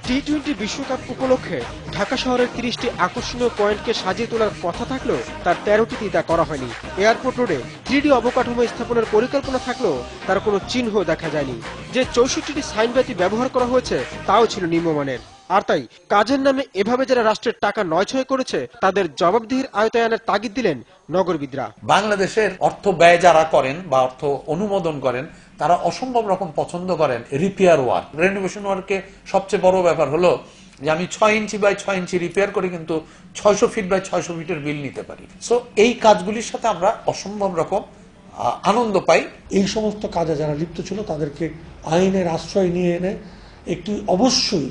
টি-20 বিশ্বকাপ উপলক্ষে ঢাকা শহরের ৩০টি আকর্ষণীয় পয়েন্টকে সাজিয়ে তোলার কথা থাকলেও তার ১৩টিতেই তা করা হয়নি। এয়ারপোর্ট রোডে 3D অবকাঠামো স্থাপনের পরিকল্পনা থাকলেও তার কোনো চিহ্ন দেখা যায়নি। যে ৬৪টি সাইনবাতি ব্যবহার করা হয়েছে তাও ছিল নিম্নমানের। আর তাই কাজের নামে এভাবে যারা রাষ্ট্রের টাকা নয়ছয় করেছে তাদের জবাবদিহির আয়তায়ানের তাগিদ দিলেন নগরবিদরা। বাংলাদেশের অর্থ ব্যয় যারা করেন বা অর্থ অনুমোদন করেন তারা অসম্ভব রকম পছন্দ করেন রিপেয়ার ওয়ার্ক, রেনোভেশন ওয়ার্কে সবচেয়ে বড় ব্যাপার হলো যে আমি 6 ইঞ্চি বাই 6 ইঞ্চি রিপেয়ার করে কিন্তু 600 ফিট বাই 600 ফিটের বিল নিতে পারি। সো এই কাজগুলির সাথে আমরা অসম্ভব রকম আনন্দ পাই। এই সমস্ত কাজে যারা লিপ্ত ছিল তাদেরকে আইনের আশ্রয় নিয়ে এনে একটি অবশ্যই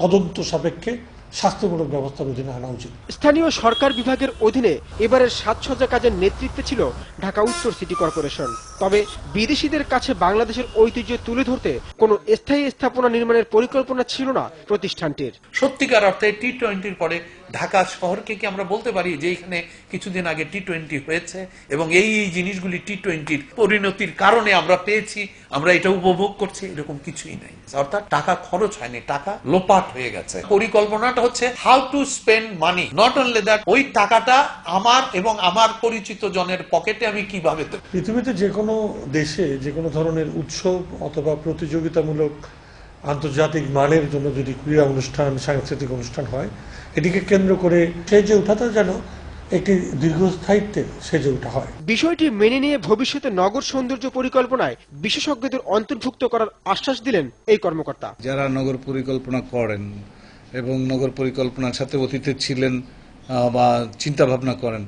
তদন্ত সাপেক্ষে শাস্তিমূলক ব্যবস্থার অধীনে আনা উচিত। স্থানীয় সরকার বিভাগের অধীনে এবারের সাজসজ্জা কাজের নেতৃত্বে ছিল ঢাকা উত্তর সিটি কর্পোরেশন। তবে বিদেশিদের কাছে বাংলাদেশের ঐতিহ্য তুলে ধরতে কোনো স্থায়ী স্থাপনা নির্মাণের পরিকল্পনা ছিল না প্রতিষ্ঠানটির। সত্যিকার অর্থে টি-20 পরে ঢাকা শহরকে কি আমরা বলতে পারি যে এখানে কিছুদিন আগে টি-20 হয়েছে এবং এই জিনিসগুলি টি-20 পরিণতির কারণে আমরা পেয়েছি, আমরা এটা উপভোগ করছি, এরকম কিছুই নাই। অর্থাৎ টাকা খরচ হয়নি, টাকা লোপাট হয়ে গেছে। পরিকল্পনাটা হচ্ছে how to spend money, not only that ওই টাকাটা আমার এবং আমার পরিচিত জনের পকেটে আমি কিভাবে দেব। পৃথিবীতে যে কোনো দেশে যে কোনো ধরনের উৎসব অথবা প্রতিযোগিতামূলক আন্তর্জাতিক মানের জন্য যদি ক্রীড়া অনুষ্ঠান, সাংস্কৃতিক অনুষ্ঠান হয়, এটিকে কেন্দ্র করে সেজে ওঠাটা যেন একটি দীর্ঘস্থায়িত্বের সেজে ওঠা হয়। বিষয়টি মেনে নিয়ে ভবিষ্যতে নগর সৌন্দর্য পরিকল্পনায় বিশেষজ্ঞদের অন্তর্ভুক্ত করার আশ্বাস দিলেন এই কর্মকর্তা। যারা নগর পরিকল্পনা করেন এবং নগর পরিকল্পনার সাথে অতীতে ছিলেন বা চিন্তা ভাবনা করেন,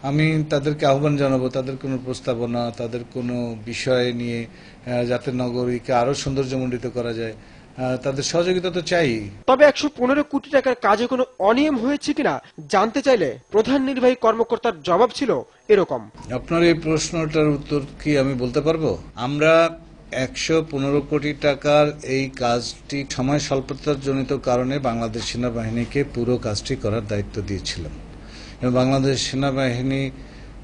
আমি তাদেরকে আহ্বান জানাবো তাদের কোনো প্রস্তাবনা, তাদের কোনো বিষয় নিয়ে যাতে নগরীকে আরো সৌন্দর্যমণ্ডিত করা যায়, তাদের সহযোগিতা তো চাই। তবে ১১৫ কোটি টাকার কাজে কোনো অনিয়ম হয়েছে কিনা জানতে চাইলে প্রধান নির্বাহী কর্মকর্তার জবাব ছিল এরকম। আপনার এই প্রশ্নটার উত্তর কি আমি বলতে পারবো? আমরা ১১৫ কোটি টাকার এই কাজটি সময় স্বল্পতার জনিত কারণে বাংলাদেশ সেনাবাহিনীকে পুরো কাজটি করার দায়িত্ব দিয়েছিলাম এবং বাংলাদেশ সেনাবাহিনী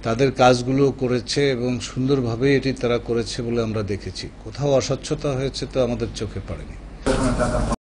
তাদের কাজগুলো করেছে এবং সুন্দরভাবে এটি তারা করেছে বলে আমরা দেখেছি। কোথাও অস্বচ্ছতা হয়েছে তো আমাদের চোখে পড়েনি।